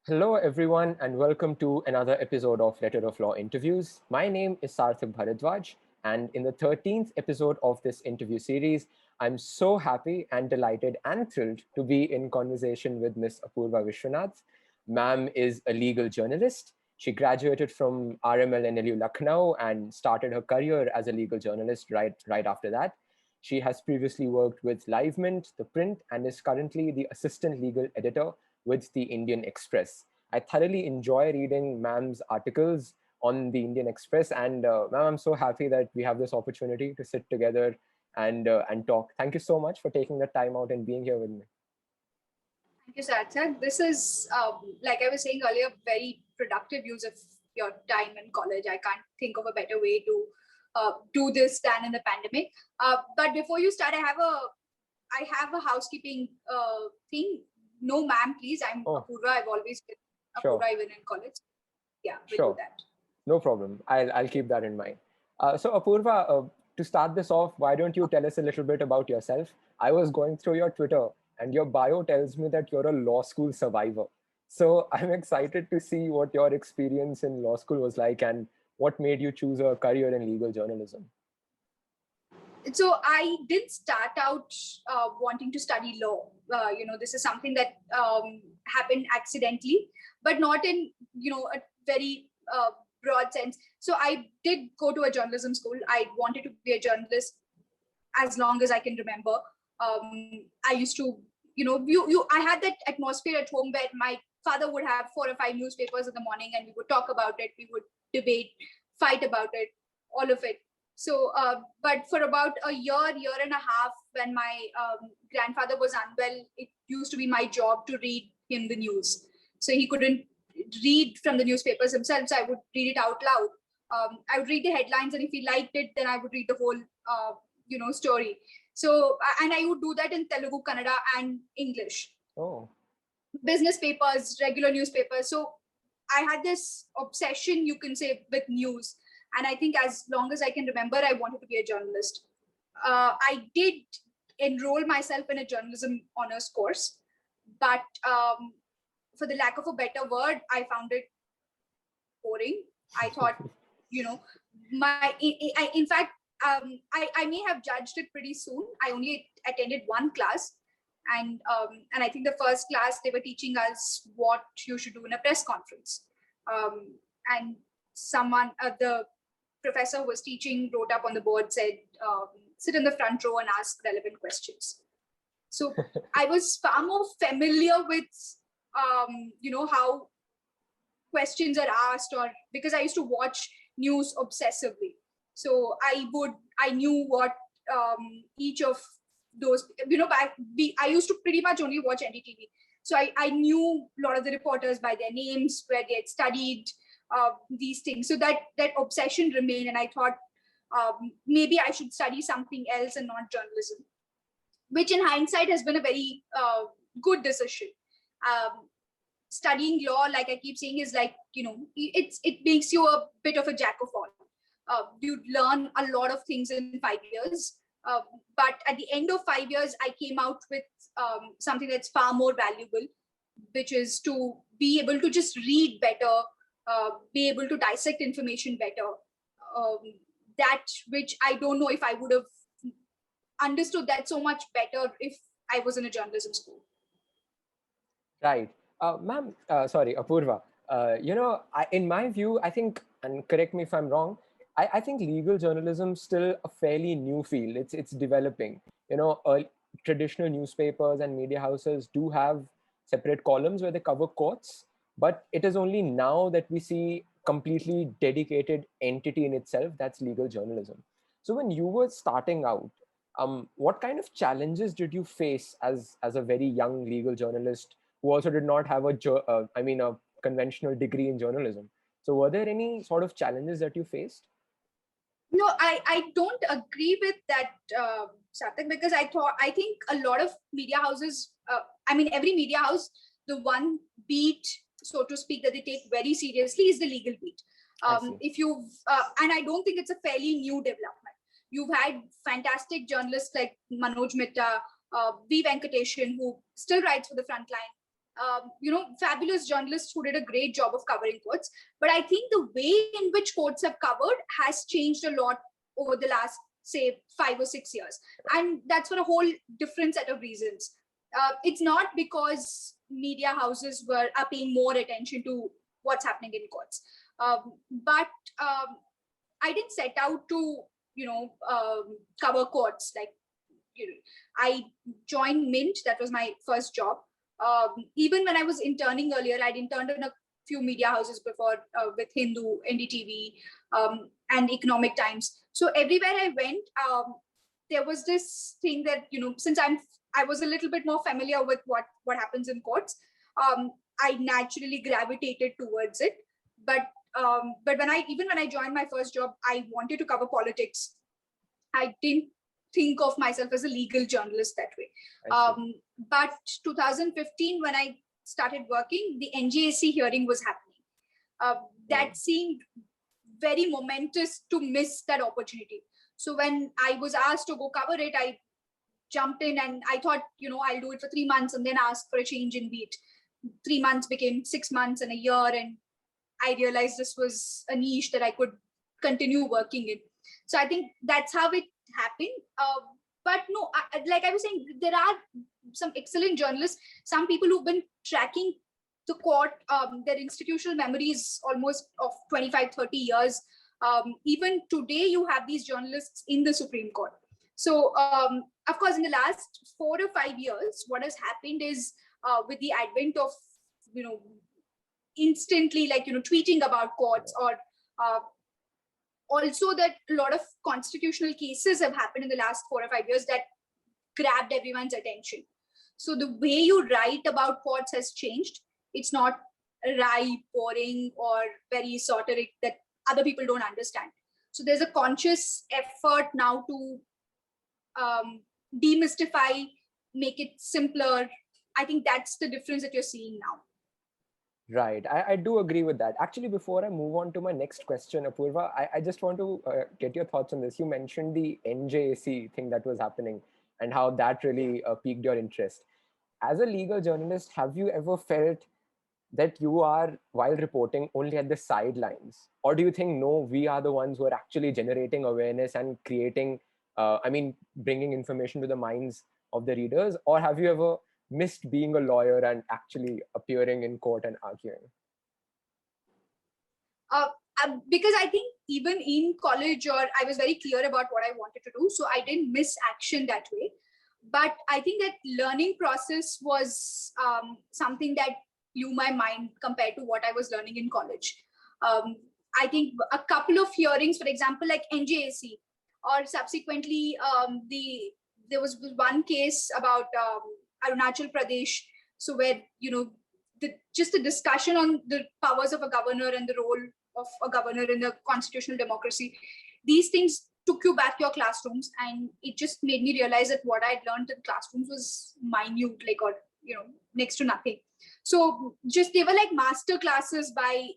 Hello, everyone, and welcome to another episode of Letter of Law Interviews. My name is Sarthak Bharadwaj, and in the 13th episode of this interview series, I'm so happy and delighted and thrilled to be in conversation with Miss Apurva Vishwanath. Ma'am is a legal journalist. She graduated from RMLNLU Lucknow and started her career as a legal journalist right after that. She has previously worked with Live Mint, The Print, and is currently the assistant legal editor with the Indian Express. I thoroughly enjoy reading ma'am's articles on the Indian Express, and ma'am, I'm so happy that we have this opportunity to sit together and talk. Thank you so much for taking the time out and being here with me. Thank you, Sarthak. This is, like I was saying earlier, very productive use of your time in college. I can't think of a better way to do this than in the pandemic. But before you start, I have a housekeeping thing. No, ma'am, please. I'm Apurva. I've always been Apurva even in college. Yeah, we'll do that. No problem. I'll keep that in mind. So Apurva, to start this off, why don't you tell us a little bit about yourself? I was going through your Twitter, and your bio tells me that you're a law school survivor. So I'm excited to see what your experience in law school was like and what made you choose a career in legal journalism. So I did start out wanting to study law. This is something that happened accidentally, but not in, a very broad sense. So I did go to a journalism school. I wanted to be a journalist as long as I can remember. I used to, I had that atmosphere at home where my father would have 4 or 5 newspapers in the morning and we would talk about it. We would debate, fight about it, all of it. So, but for about a year and a half, when my grandfather was unwell, it used to be my job to read him the news. So he couldn't read from the newspapers himself. So I would read it out loud. I would read the headlines, and if he liked it, then I would read the whole, story. So, and I would do that in Telugu, Kannada, and English. Oh. Business papers, regular newspapers. So I had this obsession, you can say, with news. And I think as long as I can remember, I wanted to be a journalist. I did enroll myself in a journalism honors course, but for the lack of a better word, I found it boring. I thought, in fact, I may have judged it pretty soon. I only attended one class. And I think the first class, they were teaching us what you should do in a press conference. And someone, the professor who was teaching, wrote up on the board, said, sit in the front row and ask relevant questions. So I was far more familiar with, how questions are asked, or because I used to watch news obsessively. So I knew what each of those, I used to pretty much only watch NDTV. So I knew a lot of the reporters by their names, where they had studied, these things. So that obsession remained, and I thought maybe I should study something else and not journalism, which in hindsight has been a very good decision. Studying law, like I keep saying, is like, it makes you a bit of a jack of all. You learn a lot of things in 5 years, but at the end of 5 years, I came out with something that's far more valuable, which is to be able to just read better, be able to dissect information better. That which I don't know if I would have understood that so much better if I was in a journalism school. Right. Ma'am, sorry, Apurva. In my view, I think, and correct me if I'm wrong, I think legal journalism is still a fairly new field. It's developing. Traditional newspapers and media houses do have separate columns where they cover courts, but it is only now that we see completely dedicated entity in itself that's legal journalism. So when you were starting out, what kind of challenges did you face as a very young legal journalist who also did not have a conventional degree in journalism? So were there any sort of challenges that you faced? No, I don't agree with that, Sarthak, because I think a lot of media houses, every media house, the one beat, so to speak, that they take very seriously is the legal beat. If you've, and I don't think it's a fairly new development. You've had fantastic journalists like Manoj Mitta, V. Venkateshan, who still writes for the Frontline. fabulous journalists who did a great job of covering courts. But I think the way in which courts have covered has changed a lot over the last, say, 5 or 6 years. And that's for a whole different set of reasons. It's not because media houses are paying more attention to what's happening in courts. But I didn't set out to, cover courts. I joined Mint. That was my first job. Even when I was interning earlier, I'd interned in a few media houses before, with Hindu, NDTV, and Economic Times. So everywhere I went, there was this thing that, since I was a little bit more familiar with what happens in courts, I naturally gravitated towards it. But when I joined my first job, I wanted to cover politics. I didn't think of myself as a legal journalist that way. But 2015, when I started working, the NJAC hearing was happening. That seemed very momentous to miss that opportunity. So when I was asked to go cover it, I jumped in and I thought, I'll do it for 3 months and then ask for a change in beat. 3 months became 6 months and a year. And I realized this was a niche that I could continue working in. So I think that's how it happened. But no, like I was saying, there are some excellent journalists, some people who've been tracking the court, their institutional memories almost of 25, 30 years. Even today, you have these journalists in the Supreme Court. So, of course, in the last 4 or 5 years, what has happened is with the advent of, instantly, tweeting about courts, or also that a lot of constitutional cases have happened in the last 4 or 5 years that grabbed everyone's attention. So the way you write about courts has changed. It's not wry, boring, or very esoteric that other people don't understand. So there's a conscious effort now to demystify, make it simpler. I think that's the difference that you're seeing now. Right. I do agree with that. Actually, before I move on to my next question, Apurva, I just want to get your thoughts on this. You mentioned the NJAC thing that was happening and how that really piqued your interest. As a legal journalist, have you ever felt that you are, while reporting, only at the sidelines? Or do you think, no, we are the ones who are actually generating awareness and creating, bringing information to the minds of the readers? Or have you ever missed being a lawyer and actually appearing in court and arguing? Because I think even in college, I was very clear about what I wanted to do. So I didn't miss action that way. But I think that learning process was something that blew my mind compared to what I was learning in college. I think a couple of hearings, for example, like NJAC, or subsequently, there was one case about Arunachal Pradesh. So where, just the discussion on the powers of a governor and the role of a governor in a constitutional democracy, these things took you back to your classrooms, and it just made me realize that what I'd learned in classrooms was minute, or next to nothing. So just they were like master classes by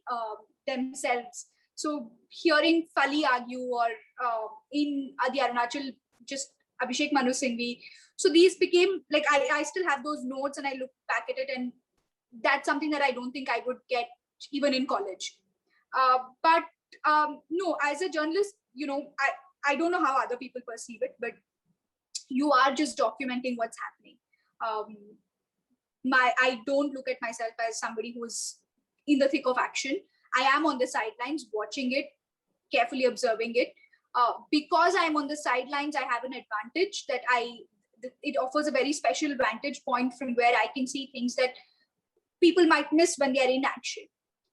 themselves. So hearing Fali argue, or in the Arunachal, just Abhishek Manu Singhvi. So these became like, I still have those notes and I look back at it, and that's something that I don't think I would get even in college. But no, as a journalist, I don't know how other people perceive it, but you are just documenting what's happening. I don't look at myself as somebody who's in the thick of action. I am on the sidelines watching it, carefully observing it. Because I'm on the sidelines, I have an advantage that it offers a very special vantage point from where I can see things that people might miss when they're in action.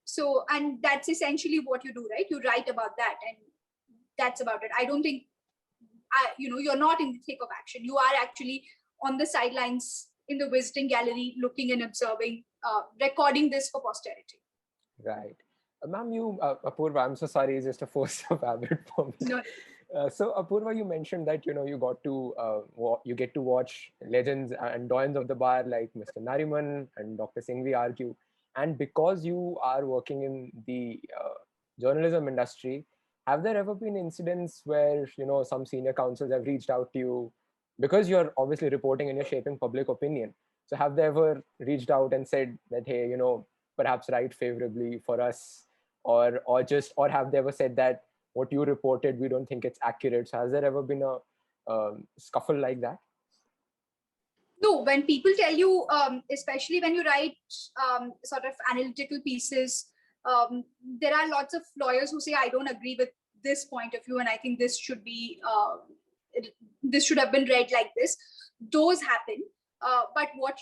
So, and that's essentially what you do, right? You write about that, and that's about it. I don't think, you're not in the thick of action. You are actually on the sidelines in the visiting gallery, looking and observing, recording this for posterity. Right. Ma'am, Apurva, I'm so sorry, it's just a force of habit for me. No. So Apurva, you mentioned that, you get to watch legends and doyens of the bar like Mr. Nariman and Dr. Singhvi argue. And because you are working in the journalism industry, have there ever been incidents where, some senior counsels have reached out to you, because you're obviously reporting and you're shaping public opinion? So have they ever reached out and said that, hey, perhaps write favorably for us, or have they ever said that what you reported, we don't think it's accurate? So has there ever been a scuffle like that? No, when people tell you, especially when you write sort of analytical pieces, there are lots of lawyers who say, I don't agree with this point of view, and I think this should be this should have been read like this. Those happen. But what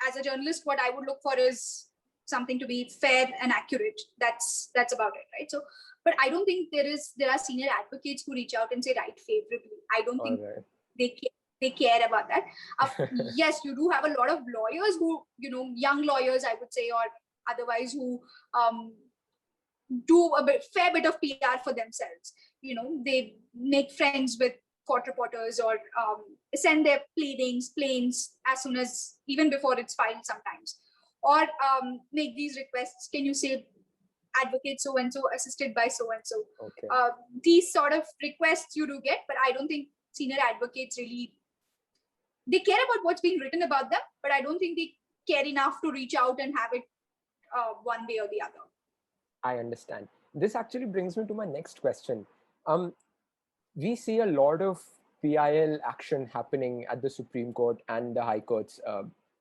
as a journalist, what I would look for is something to be fair and accurate. That's about it, right? So, but I don't think there are senior advocates who reach out and say write favorably. I don't think they care about that. Yes, you do have a lot of lawyers who, young lawyers, I would say, or otherwise, who do fair bit of PR for themselves. They make friends with court reporters, or send their planes as soon as, even before it's filed sometimes, or make these requests. Can you say advocate so and so assisted by so and so? Okay. These sort of requests you do get, but I don't think senior advocates really, they care about what's being written about them, but I don't think they care enough to reach out and have it one way or the other. I understand. This actually brings me to my next question. We see a lot of PIL action happening at the Supreme Court and the High Courts,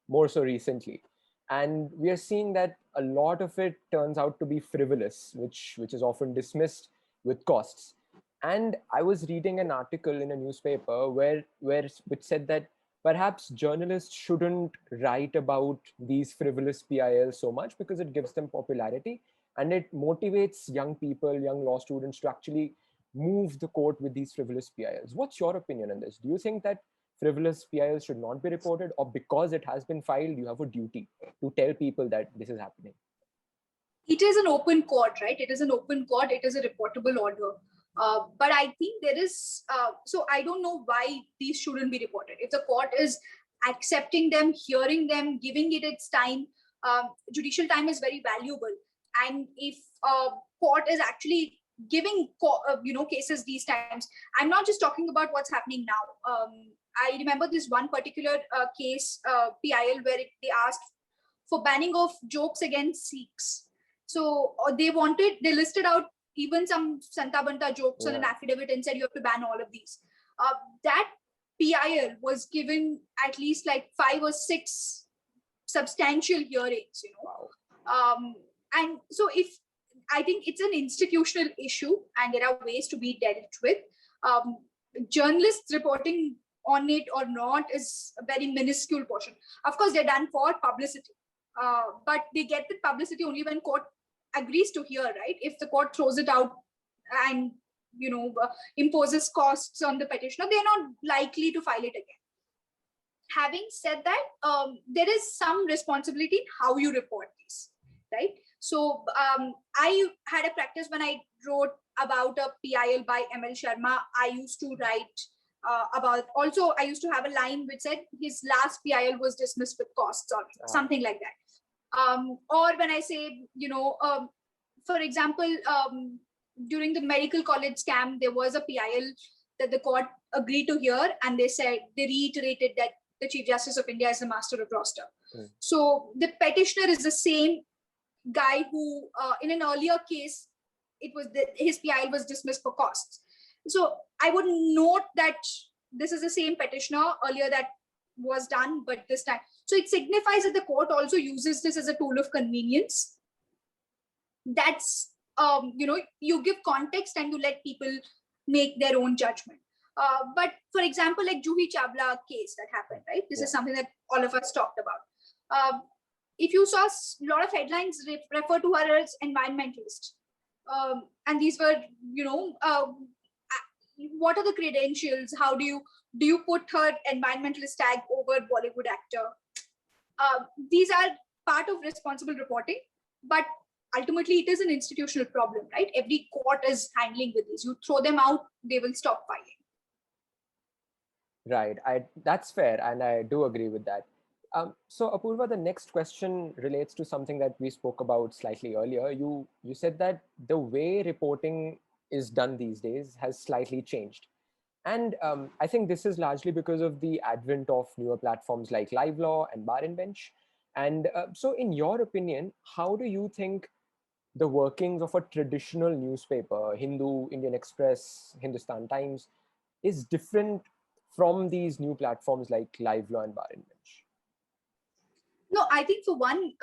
more so recently. And we are seeing that a lot of it turns out to be frivolous, which is often dismissed with costs. And I was reading an article in a newspaper which said that perhaps journalists shouldn't write about these frivolous PILs so much, because it gives them popularity and it motivates young people, young law students, to actually move the court with these frivolous PILs. What's your opinion on this? Do you think that frivolous PILs should not be reported, or because it has been filed, you have a duty to tell people that this is happening? It is an open court, right? It is an open court. It is a reportable order. But I think there is, so I don't know why these shouldn't be reported. If the court is accepting them, hearing them, giving it its time, judicial time is very valuable. And if a court is actually giving cases these times, I'm not just talking about what's happening now. I remember this one particular case, PIL, where they asked for banning of jokes against Sikhs. So they listed out even some Santa Banta jokes on an affidavit and said you have to ban all of these. That PIL was given at least like 5 or 6 substantial hearings, and so I think it's an institutional issue, and there are ways to be dealt with. Journalists reporting on it or not is a very minuscule portion. Of course, they're done for publicity, but they get the publicity only when court agrees to hear, right? If the court throws it out and imposes costs on the petitioner, they're not likely to file it again. Having said that, there is some responsibility in how you report these, right? So I had a practice when I wrote about a PIL by ML Sharma. I used to write also I used to have a line which said his last PIL was dismissed with costs, or something like that. Or when I say, for example, during the medical college scam, there was a PIL that the court agreed to hear, and they reiterated that the Chief Justice of India is the master of roster. So the petitioner is the same guy who, in an earlier case, his PIL was dismissed for costs. So I would note that this is the same petitioner. Earlier that was done, but this time. So it signifies that the court also uses this as a tool of convenience. That's, you give context and you let people make their own judgment. But for example, like Juhi Chawla case that happened, right? This is something that all of us talked about. If you saw a lot of headlines refer to her as environmentalist, and these were, what are the credentials? How do you put her environmentalist tag over Bollywood actor? These are part of responsible reporting, but ultimately it is an institutional problem, right? Every court is handling with these. You throw them out, they will stop filing. Right. That's fair, and I do agree with that. So Apurva, the next question relates to something that we spoke about slightly earlier. You said that the way reporting is done these days has slightly changed. And I think this is largely because of the advent of newer platforms like Live Law and Bar and Bench. And so, in your opinion, how do you think the workings of a traditional newspaper, Hindu, Indian Express, Hindustan Times, is different from these new platforms like Live Law and Bar and Bench? No, I think for one,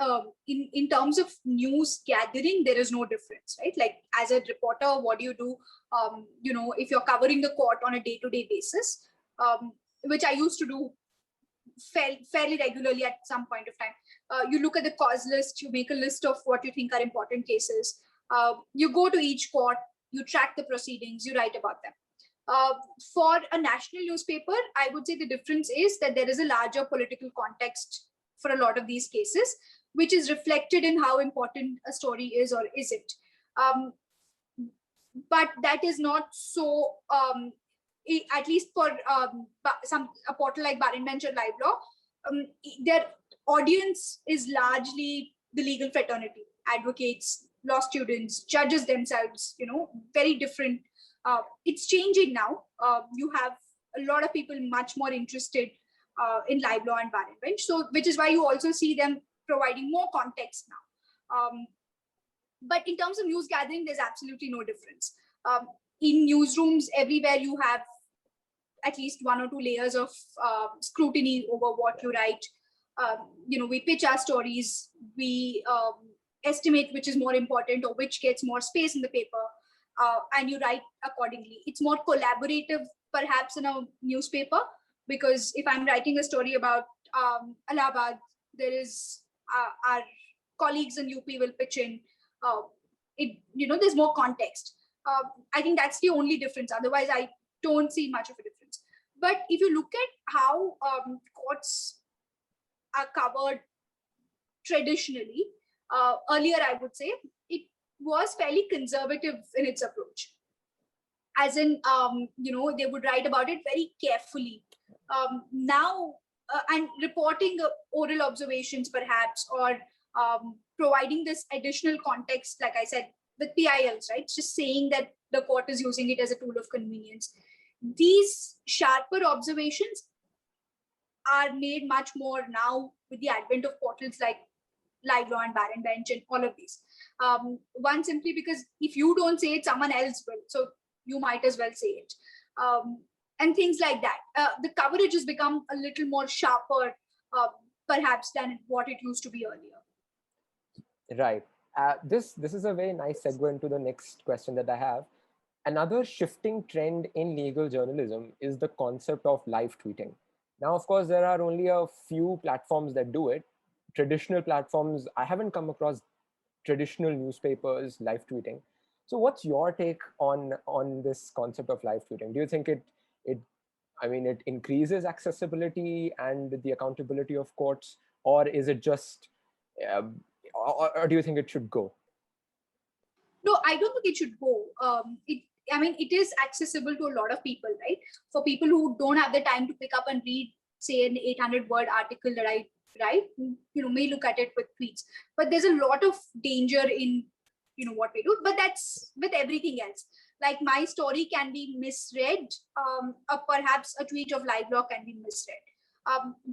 in terms of news gathering, there is no difference, right? Like as a reporter, what do you do? If you're covering the court on a day-to-day basis, which I used to do fairly regularly at some point of time. You look at the cause list, you make a list of what you think are important cases. You go to each court, you track the proceedings, you write about them. For a national newspaper, I would say the difference is that there is a larger political context for a lot of these cases, which is reflected in how important a story is or isn't. But that is not so, at least for a portal like Bar and Bench or Live Law, their audience is largely the legal fraternity, advocates, law students, judges themselves, very different. It's changing now. You have a lot of people much more interested in Live Law and Bar and Bench. So, which is why you also see them providing more context now. But in terms of news gathering, there's absolutely no difference. In newsrooms, everywhere you have at least one or two layers of scrutiny over what you write. We pitch our stories, we estimate which is more important or which gets more space in the paper, and you write accordingly. It's more collaborative, perhaps, in a newspaper, because if I'm writing a story about Allahabad, there is our colleagues in UP will pitch in. There's more context. I think that's the only difference. Otherwise, I don't see much of a difference. But if you look at how courts are covered traditionally, earlier I would say it was fairly conservative in its approach. As in, they would write about it very carefully. Now, and reporting oral observations perhaps, or providing this additional context, like I said, with PILs, right? It's just saying that the court is using it as a tool of convenience. These sharper observations are made much more now with the advent of portals like Live Law and Bar and Bench and all of these. One, simply because if you don't say it, someone else will. So you might as well say it. And things like that. The coverage has become a little more sharper, perhaps, than what it used to be earlier. Right. This is a very nice segue into the next question that I have. Another shifting trend in legal journalism is the concept of live tweeting. Now, of course, there are only a few platforms that do it. Traditional platforms, I haven't come across traditional newspapers live tweeting. So what's your take on this concept of live tweeting? Do you think it increases accessibility and the accountability of courts, or is it just, or do you think it should go? No, I don't think it should go. It is accessible to a lot of people, right? For people who don't have the time to pick up and read, say, an 800-word article that I write, may look at it with tweets. But there's a lot of danger in, what we do. But that's with everything else. Like my story can be misread, or perhaps a tweet of Live Law can be misread.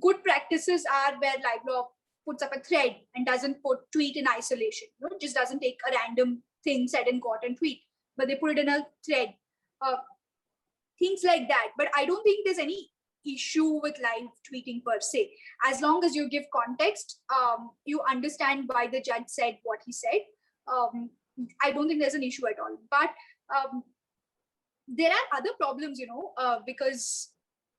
Good practices are where Live Law puts up a thread and doesn't put tweet in isolation. Just doesn't take a random thing said in court and tweet, but they put it in a thread. Things like that. But I don't think there's any issue with live tweeting per se. As long as you give context, you understand why the judge said what he said. I don't think there's an issue at all. But there are other problems, because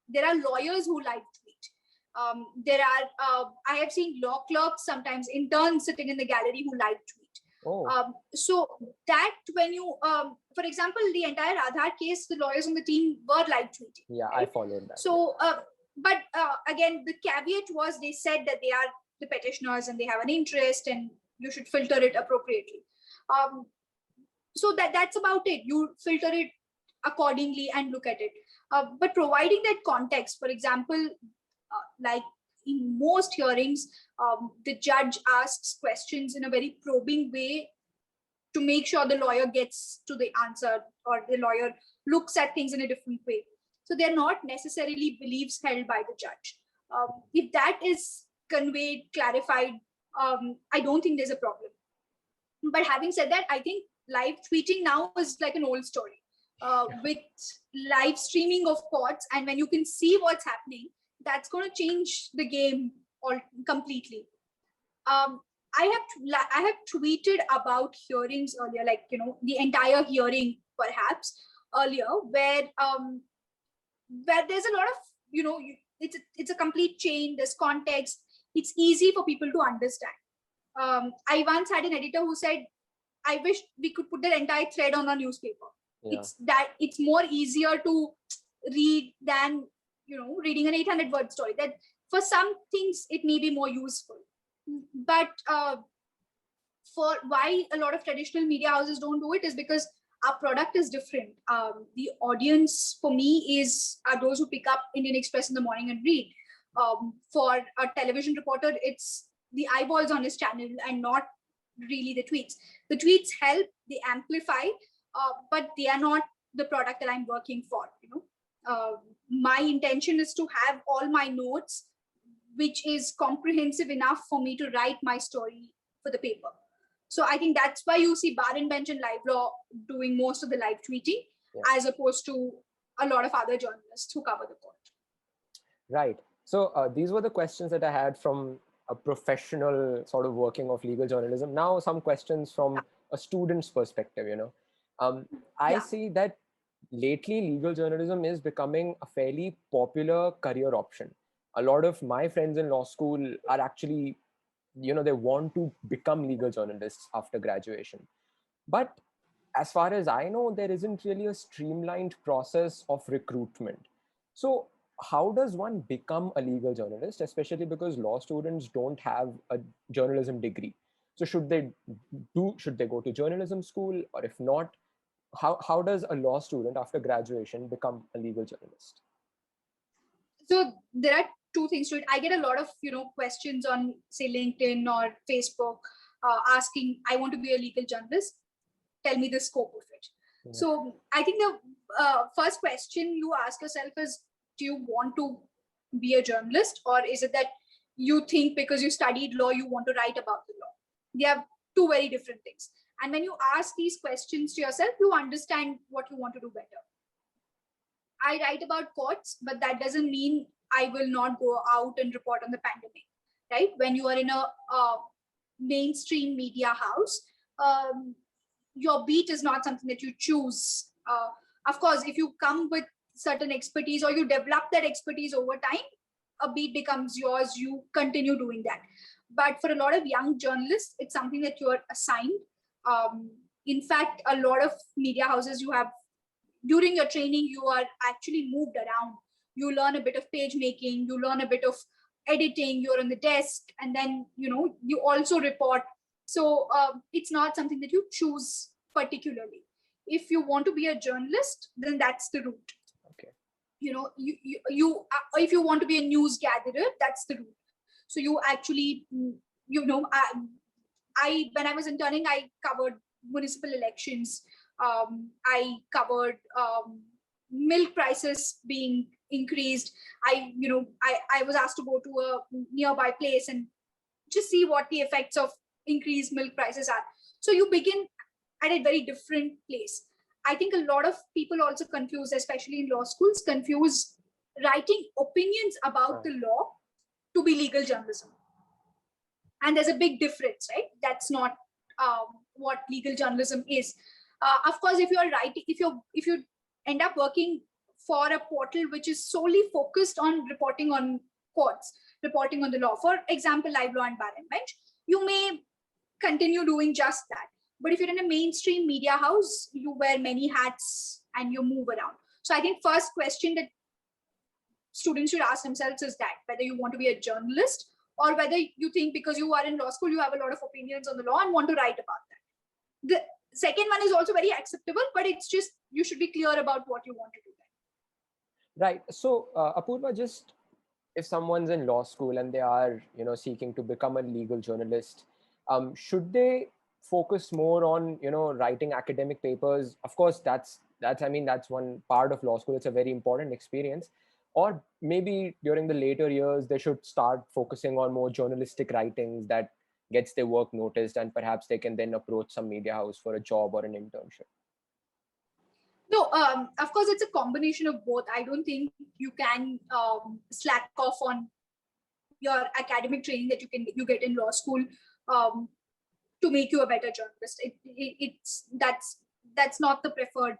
there are lawyers who live tweet. I have seen law clerks, sometimes interns sitting in the gallery who live tweet. Oh. So that when you, for example, the entire Aadhaar case, the lawyers on the team were live tweeting. Yeah, right? I followed that. So, but again, the caveat was they said that they are the petitioners and they have an interest and you should filter it appropriately. So that's about it. You filter it accordingly and look at it. But providing that context, for example, like in most hearings, the judge asks questions in a very probing way to make sure the lawyer gets to the answer, or the lawyer looks at things in a different way. So they're not necessarily beliefs held by the judge. If that is conveyed, clarified, I don't think there's a problem. But having said that, I think live tweeting now is like an old story. With live streaming of courts, and when you can see what's happening, that's going to change the game all completely. I have tweeted about hearings earlier, like the entire hearing perhaps earlier, where there's a lot of it's a complete chain. There's context. It's easy for people to understand. I once had an editor who said, "I wish we could put the entire thread on a newspaper. Yeah. It's more easier to read than reading an 800-word story. That for some things it may be more useful, but for why a lot of traditional media houses don't do it is because our product is different. The audience for me are those who pick up Indian Express in the morning and read. For a television reporter, it's the eyeballs on his channel and not really the tweets. The tweets help, they amplify, but they are not the product that I'm working for. My intention is to have all my notes, which is comprehensive enough for me to write my story for the paper. So I think that's why you see Bar and Bench and Live Law doing most of the live tweeting, as opposed to a lot of other journalists who cover the court. Right. So these were the questions that I had from a professional sort of working of legal journalism. Now some questions from a student's perspective. I see that lately legal journalism is becoming a fairly popular career option. A lot of my friends in law school are actually, they want to become legal journalists after graduation. But as far as I know, there isn't really a streamlined process of recruitment. So how does one become a legal journalist, especially because law students don't have a journalism degree? So should they go to journalism school, or if not, how does a law student after graduation become a legal journalist? So there are two things to it. I get a lot of questions on, say, LinkedIn or Facebook, asking, "I want to be a legal journalist. Tell me the scope of it." Yeah. So I think the first question you ask yourself is, do you want to be a journalist, or is it that you think because you studied law you want to write about the law? They are two very different things. And when you ask these questions to yourself, you understand what you want to do better. I write about courts, but that doesn't mean I will not go out and report on the pandemic, right? When you are in a mainstream media house, your beat is not something that you choose. Of course, if you come with certain expertise or you develop that expertise over time, a beat becomes yours, you continue doing that. But for a lot of young journalists, it's something that you are assigned. In fact, a lot of media houses, during your training, you are actually moved around. You learn a bit of page making, you learn a bit of editing, you're on the desk, and then you also report. So it's not something that you choose particularly. If you want to be a journalist, then that's the route. Okay. If you want to be a news gatherer, that's the route. So you actually, I when I was interning, I covered municipal elections. I covered milk prices being increased. I was asked to go to a nearby place and just see what the effects of increased milk prices are. So you begin at a very different place. I think a lot of people also confuse, especially in law schools, confuse writing opinions about the law to be legal journalism. And there's a big difference, right? That's not what legal journalism is. Of course, if you are writing, if you end up working for a portal which is solely focused on reporting on courts, reporting on the law, for example, Live Law and Bar and Bench, you may continue doing just that. But if you're in a mainstream media house, you wear many hats and you move around. So I think first question that students should ask themselves is that whether you want to be a journalist or whether you think because you are in law school, you have a lot of opinions on the law and want to write about that. The second one is also very acceptable, but it's just, you should be clear about what you want to do then. Right. So Apurva, just if someone's in law school and they are, seeking to become a legal journalist, should they focus more on, writing academic papers? Of course, that's that's one part of law school. It's a very important experience. Or maybe during the later years, they should start focusing on more journalistic writings that gets their work noticed, and perhaps they can then approach some media house for a job or an internship. No, of course, it's a combination of both. I don't think you can slack off on your academic training that you get in law school to make you a better journalist. That's not the preferred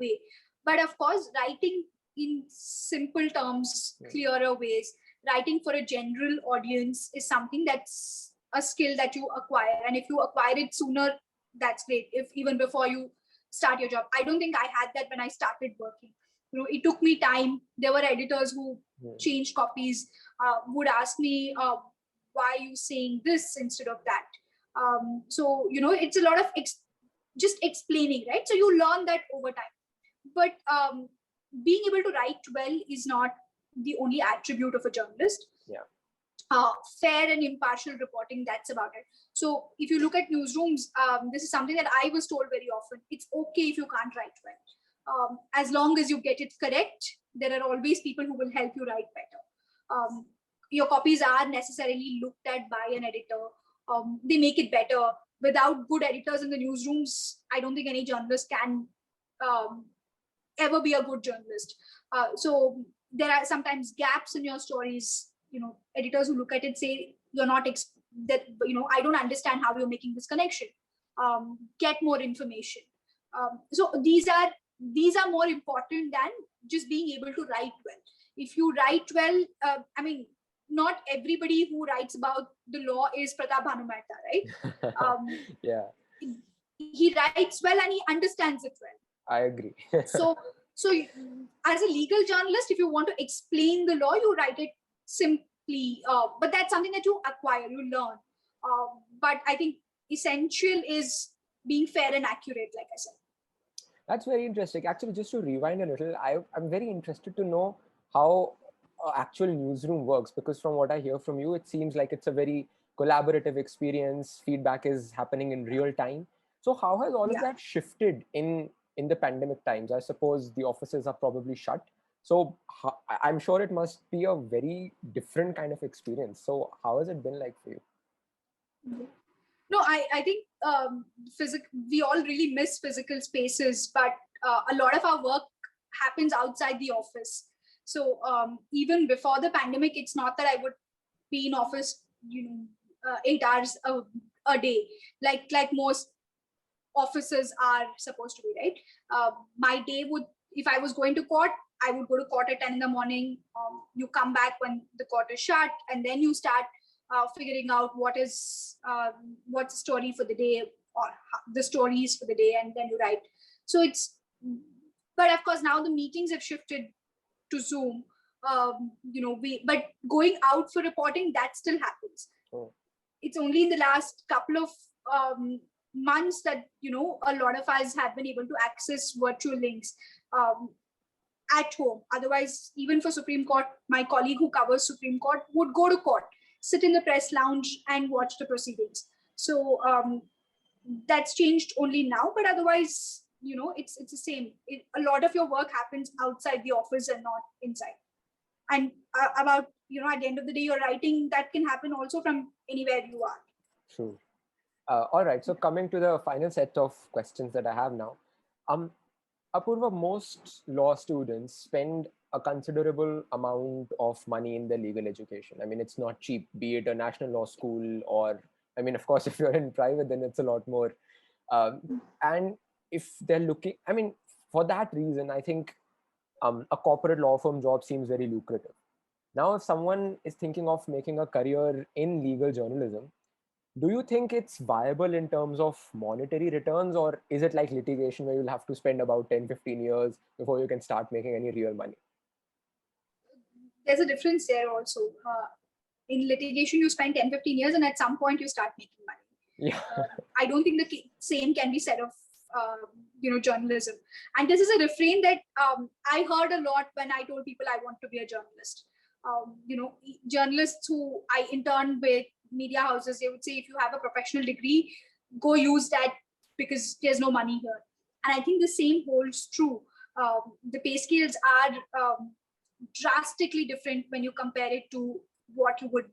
way. But of course, writing in simple terms, clearer ways, writing for a general audience is something that's a skill that you acquire. And if you acquire it sooner, that's great. If even before you start your job. I don't think I had that when I started working. It took me time. There were editors who changed copies, would ask me, why are you saying this instead of that? So, it's a lot of just explaining, right? So you learn that over time. But being able to write well is not the only attribute of a journalist. Fair and impartial reporting, that's about it. So if you look at newsrooms, this is something that I was told very often. It's okay if you can't write well. As long as you get it correct, there are always people who will help you write better. Your copies are necessarily looked at by an editor. They make it better. Without good editors in the newsrooms, I don't think any journalist can ever be a good journalist. So there are sometimes gaps in your stories. Editors who look at it say, you're not I don't understand how you're making this connection. Get more information. So these are more important than just being able to write well. If you write well, not everybody who writes about the law is Pratap Bhanumehta, right? He writes well and he understands it well. I agree. So as a legal journalist, if you want to explain the law, you write it simply, but that's something that you acquire, you learn. But I think essential is being fair and accurate, like I said. That's very interesting. Actually, just to rewind a little, I'm very interested to know how actual newsroom works, because from what I hear from you, it seems like it's a very collaborative experience. Feedback is happening in real time. So how has all of that shifted in the pandemic times? I suppose the offices are probably shut. So I'm sure it must be a very different kind of experience. So how has it been like for you? No, I think we all really miss physical spaces, but a lot of our work happens outside the office. So even before the pandemic, it's not that I would be in office, 8 hours a day, like most offices are supposed to be, right? My day would, if I was going to court, I would go to court at 10 in the morning. You come back when the court is shut, and then you start figuring out what's the story for the day, or the stories for the day, and then you write. So but of course now the meetings have shifted to Zoom. But going out for reporting, that still happens. It's only in the last couple of months that a lot of us have been able to access virtual links at home. Otherwise, even for Supreme Court, my colleague who covers Supreme Court would go to court, sit in the press lounge and watch the proceedings. So that's changed only now, but otherwise, it's the same. A lot of your work happens outside the office and not inside. And at the end of the day, your writing, that can happen also from anywhere you are. True. All right. So coming to the final set of questions that I have now. Apurva, most law students spend a considerable amount of money in their legal education. I mean, it's not cheap, be it a national law school or, of course, if you're in private, then it's a lot more. And if they're looking, for that reason, I think a corporate law firm job seems very lucrative. Now, if someone is thinking of making a career in legal journalism, do you think it's viable in terms of monetary returns, or is it like litigation where you'll have to spend about 10, 15 years before you can start making any real money? There's a difference there also. In litigation, you spend 10, 15 years and at some point you start making money. I don't think the same can be said of journalism. And this is a refrain that I heard a lot when I told people I want to be a journalist. Journalists who I interned with, media houses, they would say, if you have a professional degree, go use that because there's no money here. And I think the same holds true. The pay scales are drastically different when you compare it to what you would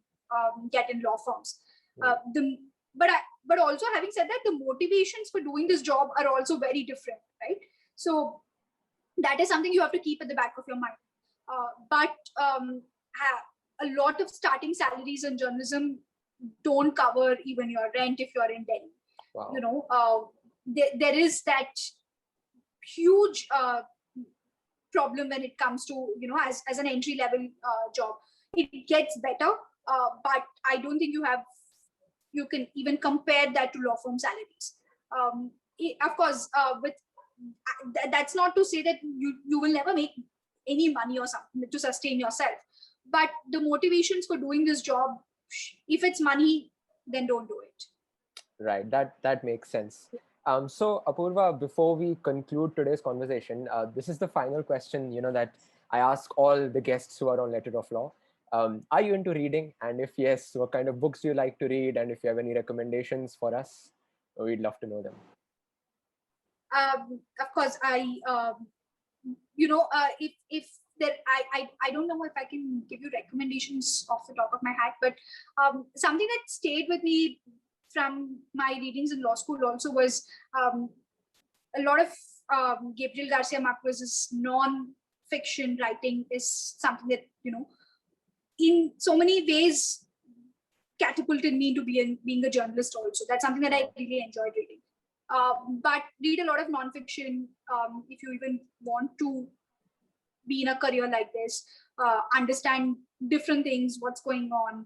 get in law firms. But also, having said that, the motivations for doing this job are also very different, right? So that is something you have to keep at the back of your mind. But a lot of starting salaries in journalism don't cover even your rent if you're in Delhi. Wow. There is that huge problem when it comes to, as an entry level job. It gets better, but I don't think you can even compare that to law firm salaries. Of course, that's not to say that you will never make any money or something to sustain yourself, but the motivations for doing this job, if it's money, then don't do it. Right, that makes sense. So Apurva, before we conclude today's conversation, this is the final question, that I ask all the guests who are on Letter of Law. Are you into reading? And if yes, what kind of books do you like to read? And if you have any recommendations for us, we'd love to know them. Of course, if there, I don't know if I can give you recommendations off the top of my head, but something that stayed with me from my readings in law school also was a lot of Gabriel Garcia Marquez's non-fiction writing is something that, in so many ways catapulted me to being a journalist also. That's something that I really enjoyed reading. But read a lot of non-fiction if you even want to be in a career like this, understand different things, what's going on.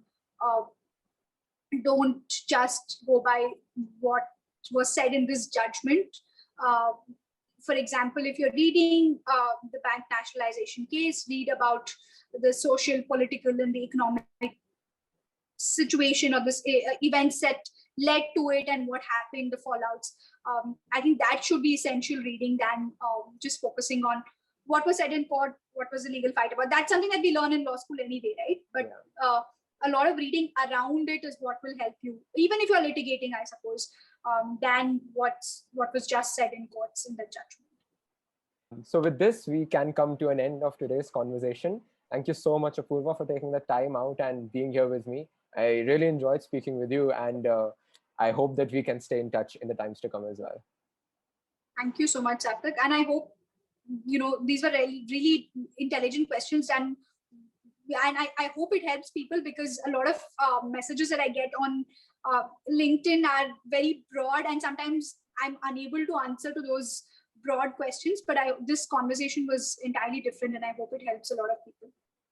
Don't just go by what was said in this judgment. For example, if you're reading the bank nationalization case, read about the social, political, and the economic situation of this events that led to it and what happened, the fallouts. I think that should be essential reading than just focusing on what was said in court, what was the legal fight about. That's something that we learn in law school anyway, right? But a lot of reading around it is what will help you, even if you're litigating, I suppose, than what was just said in courts in the judgment. So with this, we can come to an end of today's conversation. Thank you so much, Apurva, for taking the time out and being here with me. I really enjoyed speaking with you, and I hope that we can stay in touch in the times to come as well. Thank you so much, Sarthak. And I hope, these were really, really intelligent questions, and I hope it helps people, because a lot of messages that I get on LinkedIn are very broad, and sometimes I'm unable to answer to those broad questions, but this conversation was entirely different, and I hope it helps a lot of people.